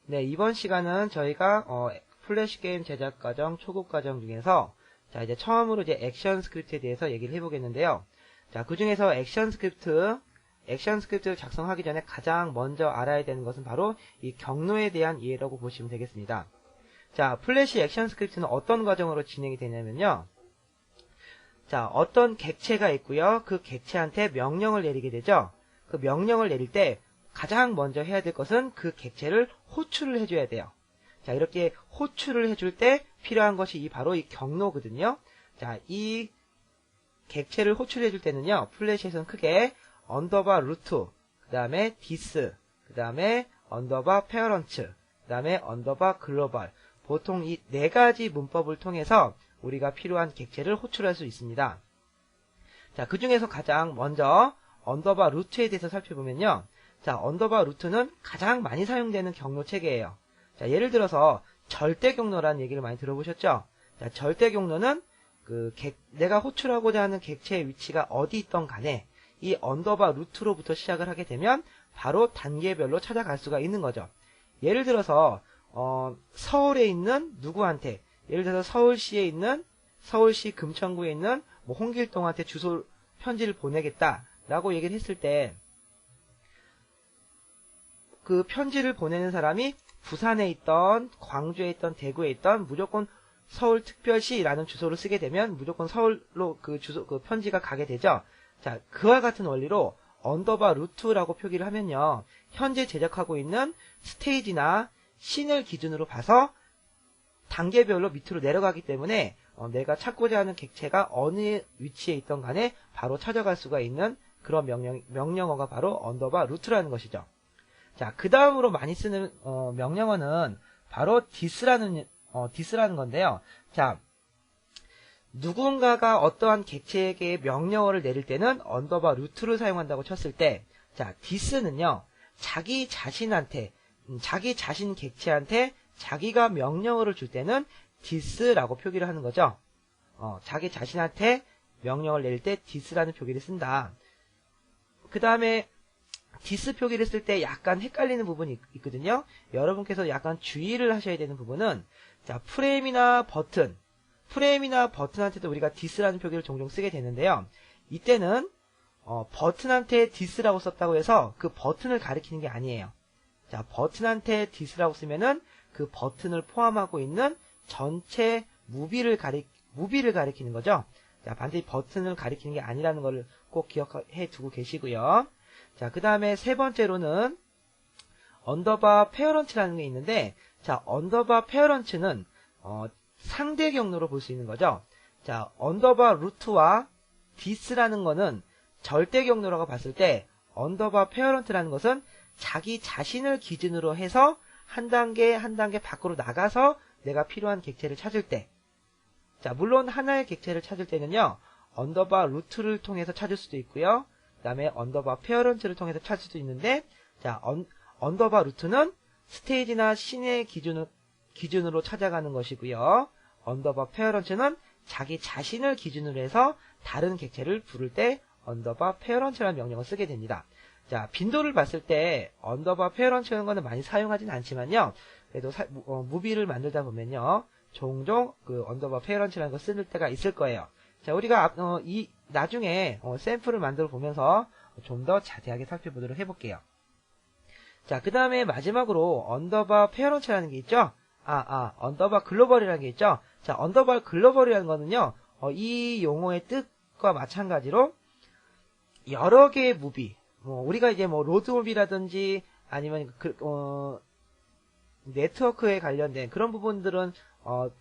네, 이번 시간은 저희가 플래시 게임 제작 과정, 초급 과정 중에서 자, 이제 처음으로 이제 액션 스크립트에 대해서 얘기를 해보겠는데요. 자, 그 중에서 액션 스크립트를 작성하기 전에 가장 먼저 알아야 되는 것은 바로 이 경로에 대한 이해라고 보시면 되겠습니다. 자, 플래시 액션 스크립트는 어떤 과정으로 진행이 되냐면요. 자, 어떤 객체가 있고요. 그 객체한테 명령을 내리게 되죠. 그 명령을 내릴 때 가장 먼저 해야 될 것은 그 객체를 호출을 해줘야 돼요. 자, 이렇게 호출을 해줄 때 필요한 것이 바로 이 경로거든요. 자, 이 객체를 호출해줄 때는요, 플래시에서는 크게 언더바 루트, 그 다음에 디스, 그 다음에 언더바 페어런츠, 그 다음에 언더바 글로벌. 보통 이 네 가지 문법을 통해서 우리가 필요한 객체를 호출할 수 있습니다. 자, 그 중에서 가장 먼저 언더바 루트에 대해서 살펴보면요. 자, 언더바 루트는 가장 많이 사용되는 경로 체계예요. 자, 예를 들어서 절대 경로라는 얘기를 많이 들어보셨죠? 자, 절대 경로는 내가 호출하고자 하는 객체의 위치가 어디 있던 간에 이 언더바 루트로부터 시작을 하게 되면 바로 단계별로 찾아갈 수가 있는 거죠. 예를 들어서 서울에 있는 누구한테, 예를 들어서 서울시 금천구에 있는 뭐 홍길동한테 편지를 보내겠다라고 얘기를 했을 때 그 편지를 보내는 사람이 부산에 있던, 광주에 있던, 대구에 있던 무조건 서울특별시라는 주소를 쓰게 되면 무조건 서울로 그 편지가 가게 되죠. 자, 그와 같은 원리로 언더바 루트라고 표기를 하면요. 현재 제작하고 있는 스테이지나 씬을 기준으로 봐서 단계별로 밑으로 내려가기 때문에 내가 찾고자 하는 객체가 어느 위치에 있던 간에 바로 찾아갈 수가 있는 그런 명령어가 바로 언더바 루트라는 것이죠. 자, 그 다음으로 많이 쓰는 명령어는 바로 디스라는 건데요. 자, 누군가가 어떠한 객체에게 명령어를 내릴 때는 언더바 루트를 사용한다고 쳤을 때, 자, 디스는요, 자기 자신 객체한테 자기가 명령어를 줄 때는 디스라고 표기를 하는 거죠. 자기 자신한테 명령을 내릴 때 디스라는 표기를 쓴다. 그 다음에 디스 표기를 쓸 때 약간 헷갈리는 부분이 있거든요. 여러분께서 약간 주의를 하셔야 되는 부분은, 자, 프레임이나 버튼한테도 우리가 디스라는 표기를 종종 쓰게 되는데요. 이때는 버튼한테 디스라고 썼다고 해서 그 버튼을 가리키는 게 아니에요. 자, 버튼한테 디스라고 쓰면은 그 버튼을 포함하고 있는 전체 무비를 가리키는 거죠. 자, 반드시 버튼을 가리키는 게 아니라는 걸 꼭 기억해 두고 계시고요. 자, 그 다음에 세 번째로는 언더바 페어런츠라는 게 있는데, 자, 언더바 페어런츠는 상대 경로로 볼 수 있는 거죠. 자, 언더바 루트와 디스라는 거는 절대 경로라고 봤을 때, 언더바 페어런트라는 것은 자기 자신을 기준으로 해서 한 단계 한 단계 밖으로 나가서 내가 필요한 객체를 찾을 때, 자, 물론 하나의 객체를 찾을 때는요, 언더바 루트를 통해서 찾을 수도 있고요. 그 다음에 언더바 페어런트를 통해서 찾을 수도 있는데, 자, 언더바 루트는 스테이지나 씬의 기준으로 찾아가는 것이고요. 언더바 페어런트는 자기 자신을 기준으로 해서 다른 객체를 부를 때 언더바 페어런트라는 명령을 쓰게 됩니다. 자, 빈도를 봤을 때 언더바 페어런트라는 거는 많이 사용하진 않지만요. 그래도 무비를 만들다 보면요. 종종 그 언더바 페어런트라는 거 쓸 때가 있을 거예요. 자, 우리가 나중에 샘플을 만들어 보면서 좀 더 자세하게 살펴보도록 해볼게요. 자, 그 다음에 마지막으로 언더바 페어런트라는 게 있죠? 언더바 글로벌이라는 게 있죠? 자, 언더바 글로벌이라는 거는요, 이 용어의 뜻과 마찬가지로 여러 개의 무비, 우리가 이제 로드무비라든지 아니면 네트워크에 관련된 그런 부분들은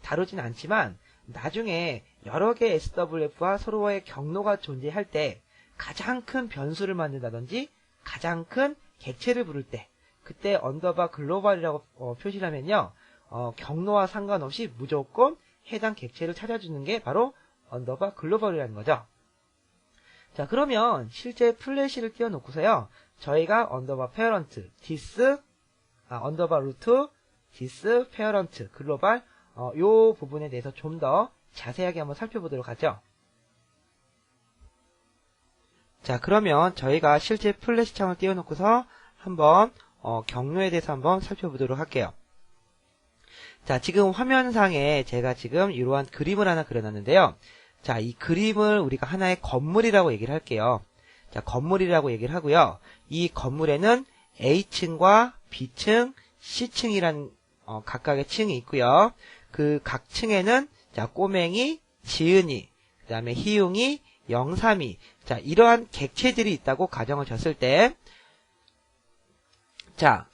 다루진 않지만, 나중에 여러 개의 SWF와 서로의 경로가 존재할 때 가장 큰 변수를 만든다든지 가장 큰 객체를 부를 때, 그때 언더바 글로벌이라고 표시를 하면요, 경로와 상관없이 무조건 해당 객체를 찾아주는 게 바로 언더바 글로벌이라는 거죠. 자, 그러면 실제 플래시를 띄워놓고서요, 저희가 언더바 페어런트, 언더바 루트, 디스, 페어런트, 글로벌, 요 부분에 대해서 좀 더 자세하게 한번 살펴보도록 하죠. 자, 그러면 저희가 실제 플래시 창을 띄워놓고서 한번 경로에 대해서 한번 살펴보도록 할게요. 자, 지금 화면상에 제가 지금 이러한 그림을 하나 그려놨는데요. 자, 이 그림을 우리가 하나의 건물이라고 얘기를 할게요. 자, 건물이라고 얘기를 하고요. 이 건물에는 A층과 B층, C층이라는 각각의 층이 있고요. 그 각 층에는 자, 꼬맹이, 지은이, 그 다음에 희웅이, 영삼이, 자, 이러한 객체들이 있다고 가정을 졌을 때, 자,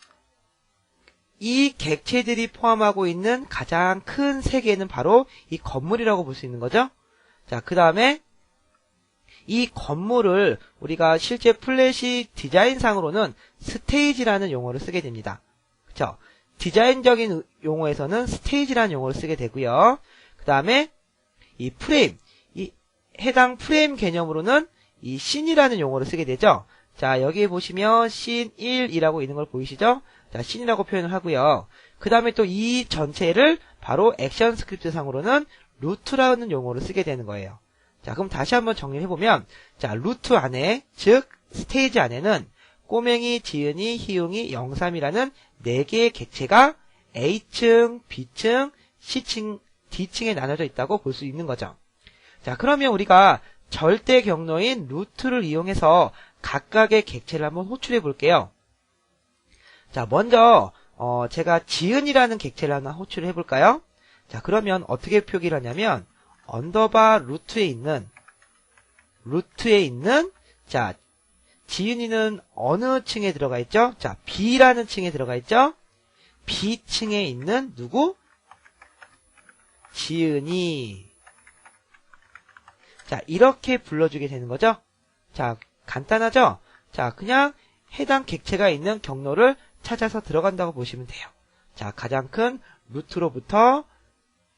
이 객체들이 포함하고 있는 가장 큰 세계는 바로 이 건물이라고 볼 수 있는 거죠. 자, 그 다음에 이 건물을 우리가 실제 플래시 디자인상으로는 스테이지라는 용어를 쓰게 됩니다. 그쵸? 디자인적인 용어에서는 스테이지라는 용어를 쓰게 되고요. 그 다음에 이 프레임, 이 해당 프레임 개념으로는 이 씬이라는 용어를 쓰게 되죠. 자, 여기에 보시면 씬 1이라고 있는 걸 보이시죠? 자, 씬이라고 표현을 하고요. 그 다음에 또 이 전체를 바로 액션 스크립트 상으로는 루트라는 용어를 쓰게 되는 거예요. 자, 그럼 다시 한번 정리를 해보면, 자, 루트 안에, 즉, 스테이지 안에는 꼬맹이, 지은이, 희웅이, 영삼이라는 4개의 객체가 A층, B층, C층, D층에 나눠져 있다고 볼 수 있는 거죠. 자, 그러면 우리가 절대 경로인 루트를 이용해서 각각의 객체를 한번 호출해 볼게요. 자, 먼저 제가 지은이라는 객체를 하나 호출을 해볼까요? 자, 그러면 어떻게 표기를 하냐면 언더바 루트에 있는 자, 지은이는 어느 층에 들어가 있죠? 자, B라는 층에 들어가 있죠? B층에 있는 누구? 지은이. 자, 이렇게 불러주게 되는 거죠? 자, 간단하죠? 자, 그냥 해당 객체가 있는 경로를 찾아서 들어간다고 보시면 돼요. 자, 가장 큰 루트로부터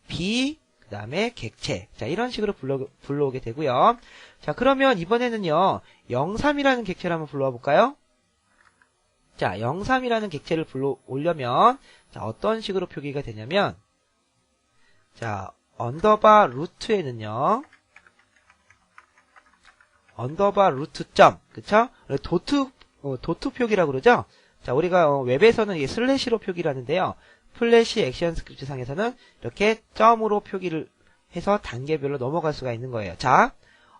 B, 그 다음에 객체. 자, 이런 식으로 불러오게 되고요. 자, 그러면 이번에는요, 03이라는 객체를 한번 불러와 볼까요? 자, 03이라는 객체를 불러오려면, 자, 어떤 식으로 표기가 되냐면, 자, 언더바 루트에는요, 언더바 루트 점, 그쵸? 도트 표기라고 그러죠? 자, 우리가 웹에서는 이 슬래시로 표기를 하는데요. 플래시 액션 스크립트 상에서는 이렇게 점으로 표기를 해서 단계별로 넘어갈 수가 있는 거예요. 자,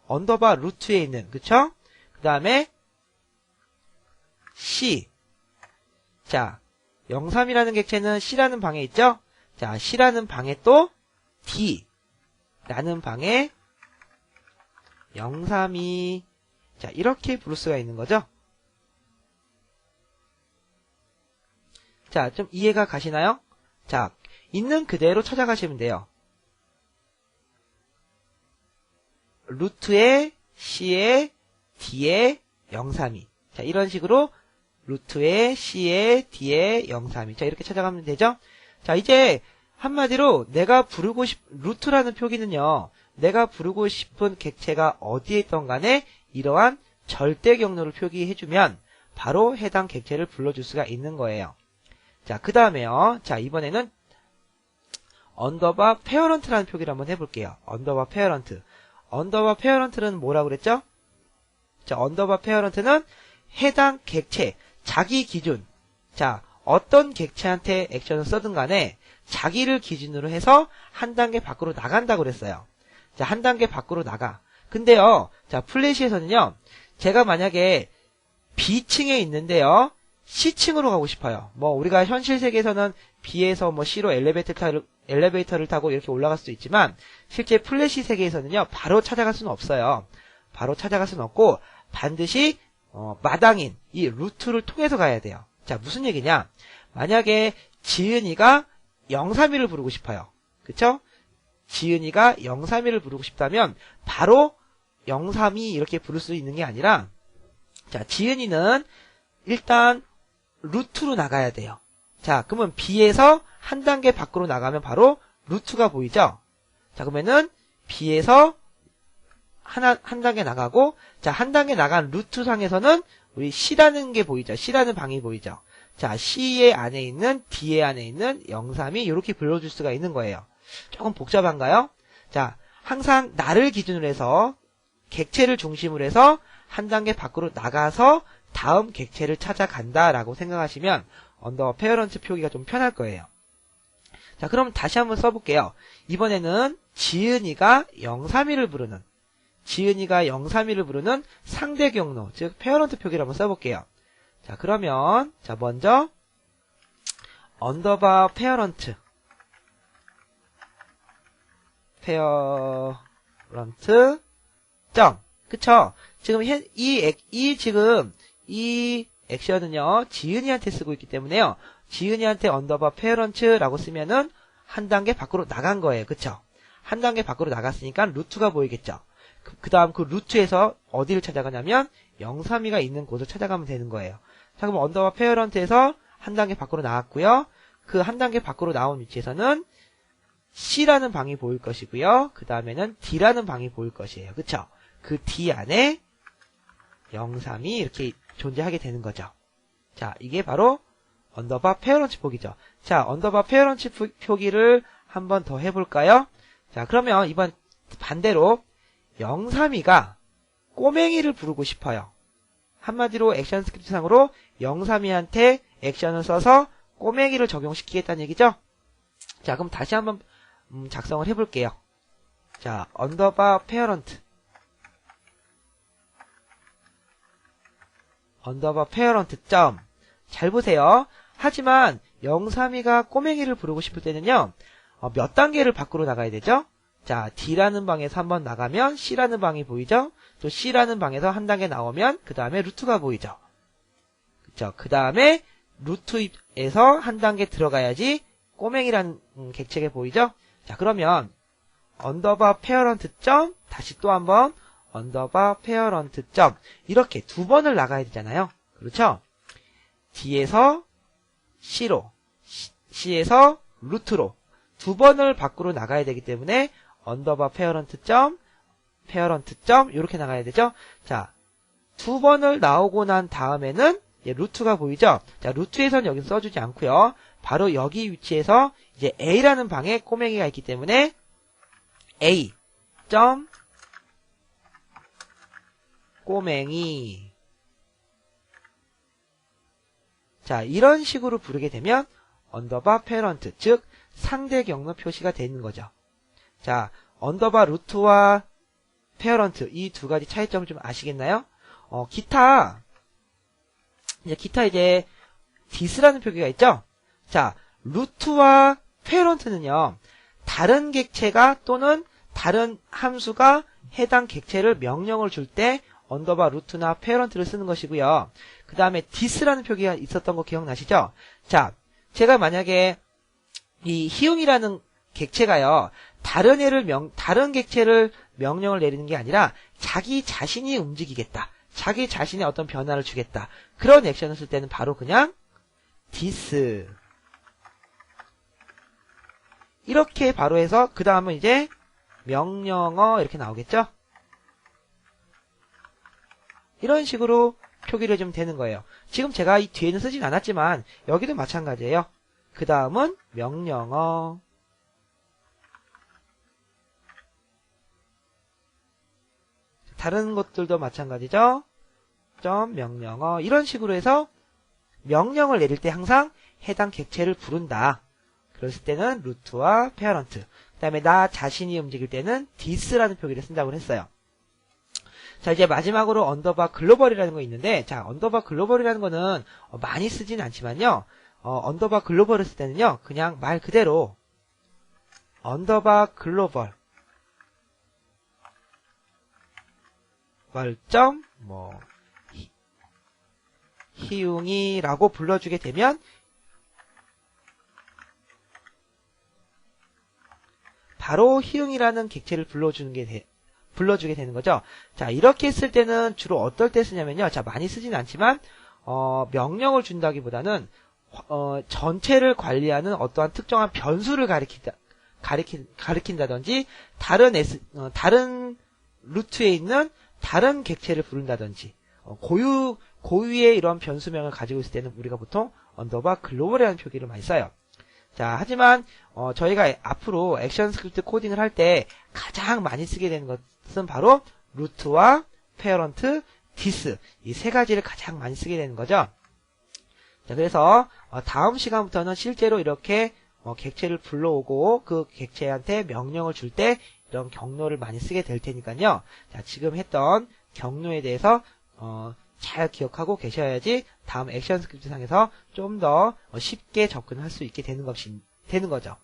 언더바 루트에 있는, 그쵸? 그 다음에 C. 자, 03이라는 객체는 C라는 방에 있죠? 자, C라는 방에 또 D. 라는 방에 03이. 자, 이렇게 부를 수가 있는 거죠? 자, 좀 이해가 가시나요? 자, 있는 그대로 찾아가시면 돼요. 루트에, C에, D에, 03이. 자, 이런 식으로 루트에, C에, D에, 03이. 자, 이렇게 찾아가면 되죠? 자, 이제 한마디로 내가 부르고 루트라는 표기는요, 내가 부르고 싶은 객체가 어디에 있던 간에 이러한 절대 경로를 표기해주면 바로 해당 객체를 불러줄 수가 있는 거예요. 자, 그 다음에요. 자, 이번에는 언더바 페어런트라는 표기를 한번 해볼게요. 언더바 페어런트. 언더바 페어런트는 뭐라고 그랬죠? 자, 언더바 페어런트는 해당 객체, 자기 기준. 자, 어떤 객체한테 액션을 써든 간에 자기를 기준으로 해서 한 단계 밖으로 나간다고 그랬어요. 자, 한 단계 밖으로 나가. 근데요, 자, 플래시에서는요, 제가 만약에 B층에 있는데요, C층으로 가고 싶어요. 뭐, 우리가 현실 세계에서는 B에서 뭐 C로 엘리베이터를 타고 이렇게 올라갈 수도 있지만, 실제 플래시 세계에서는요, 바로 찾아갈 수는 없어요. 바로 찾아갈 수는 없고, 반드시, 마당인, 이 루트를 통해서 가야 돼요. 자, 무슨 얘기냐? 만약에 지은이가 03이를 부르고 싶어요. 그쵸? 지은이가 03이를 부르고 싶다면, 바로 03이 이렇게 부를 수 있는 게 아니라, 자, 지은이는 일단 루트로 나가야 돼요. 자, 그러면 B에서 한 단계 밖으로 나가면 바로 루트가 보이죠? 자, 그러면은 B에서 한 단계 나가고, 자, 한 단계 나간 루트 상에서는 우리 C라는 게 보이죠? C라는 방이 보이죠? 자, C의 안에 있는, D의 안에 있는 03이 이렇게 불러줄 수가 있는 거예요. 조금 복잡한가요? 자, 항상 나를 기준으로 해서, 객체를 중심으로 해서 한 단계 밖으로 나가서 다음 객체를 찾아간다라고 생각하시면 언더바 페어런트 표기가 좀 편할 거예요. 자, 그럼 다시 한번 써볼게요. 이번에는 지은이가 032를 부르는 상대 경로, 즉 페어런트 표기를 한번 써볼게요. 자, 그러면 자 먼저 언더바 페어런트 점, 그쵸? 지금 이 액션은요 지은이한테 쓰고 있기 때문에요. 지은이한테 언더바 페어런트라고 쓰면은 한 단계 밖으로 나간 거예요. 그쵸? 한 단계 밖으로 나갔으니까 루트가 보이겠죠? 그 다음 그 루트에서 어디를 찾아가냐면 032가 있는 곳을 찾아가면 되는 거예요. 자, 그럼 언더바 페어런트에서 한 단계 밖으로 나왔고요. 그 한 단계 밖으로 나온 위치에서는 C라는 방이 보일 것이고요. 그 다음에는 D라는 방이 보일 것이에요. 그쵸? 그 D 안에 032 이렇게 존재하게 되는 거죠. 자, 이게 바로 언더바 페어런트 표기죠. 자, 언더바 페어런트 표기를 한 번 더 해볼까요? 자, 그러면 이번 반대로 032가 꼬맹이를 부르고 싶어요. 한마디로 액션 스크립트상으로 032한테 액션을 써서 꼬맹이를 적용시키겠다는 얘기죠. 자, 그럼 다시 한번 작성을 해볼게요. 자, 언더바 페어런트 점. 잘 보세요. 하지만 032가 꼬맹이를 부르고 싶을 때는요, 몇 단계를 밖으로 나가야 되죠? 자, D라는 방에서 한번 나가면 C라는 방이 보이죠? 또 C라는 방에서 한 단계 나오면 그 다음에 루트가 보이죠? 그쵸? 그 다음에 루트에서 한 단계 들어가야지 꼬맹이라는 객체가 보이죠? 자, 그러면 언더바 페어런트 점, 다시 또 한번 언더바 페어런트 점, 이렇게 두 번을 나가야 되잖아요. 그렇죠? D에서 C로, C에서 루트로 두 번을 밖으로 나가야 되기 때문에 언더바 페어런트 점 이렇게 나가야 되죠. 자, 두 번을 나오고 난 다음에는 루트가 보이죠. 자, 루트에서는 여기 써주지 않고요. 바로 여기 위치에서 이제 A라는 방에 꼬맹이가 있기 때문에 A 점 꼬맹이. 자, 이런 식으로 부르게 되면 언더바 페어런트, 즉 상대 경로 표시가 되는 거죠. 자, 언더바 루트와 페어런트, 이 두 가지 차이점을 좀 아시겠나요? 기타 이제 this라는 표기가 있죠? 자, 루트와 페어런트는요, 다른 객체가 또는 다른 함수가 해당 객체를 명령을 줄 때 언더바 루트나 페어런트를 쓰는 것이고요. 그 다음에 this라는 표기가 있었던 거 기억나시죠? 자, 제가 만약에 이 희웅이라는 객체가요, 다른 객체를 명령을 내리는 게 아니라 자기 자신이 움직이겠다. 자기 자신의 어떤 변화를 주겠다. 그런 액션을 쓸 때는 바로 그냥 this. 이렇게 바로 해서 그 다음은 이제 명령어 이렇게 나오겠죠? 이런 식으로 표기를 해주면 되는 거예요. 지금 제가 이 뒤에는 쓰진 않았지만 여기도 마찬가지예요. 그 다음은 명령어. 다른 것들도 마찬가지죠. 점 명령어. 이런 식으로 해서 명령을 내릴 때 항상 해당 객체를 부른다. 그랬을 때는 루트와 페어런트. 그 다음에 나 자신이 움직일 때는 this라는 표기를 쓴다고 했어요. 자, 이제 마지막으로 언더바 글로벌이라는 거 있는데, 자, 언더바 글로벌이라는 거는 많이 쓰진 않지만요. 언더바 글로벌을 쓸 때는요, 그냥 말 그대로 언더바 글로벌 점 희웅이라고 불러주게 되면 바로 희웅이라는 객체를 불러주게 되는 거죠. 자, 이렇게 쓸 때는 주로 어떨 때 쓰냐면요. 자, 많이 쓰진 않지만 명령을 준다기보다는 전체를 관리하는 어떠한 특정한 변수를 가리킨다든지 다른 루트에 있는 다른 객체를 부른다든지 고유의 이런 변수명을 가지고 있을 때는 우리가 보통 언더바 글로벌이라는 표기를 많이 써요. 자, 하지만 저희가 앞으로 액션 스크립트 코딩을 할 때 가장 많이 쓰게 되는 것은 바로 루트와 페어런트, this 이 세 가지를 가장 많이 쓰게 되는 거죠. 자, 그래서 다음 시간부터는 실제로 이렇게 객체를 불러오고 그 객체한테 명령을 줄 때 이런 경로를 많이 쓰게 될 테니까요. 자, 지금 했던 경로에 대해서 잘 기억하고 계셔야지 다음 액션 스크립트 상에서 좀 더 쉽게 접근할 수 있게 되는 거죠.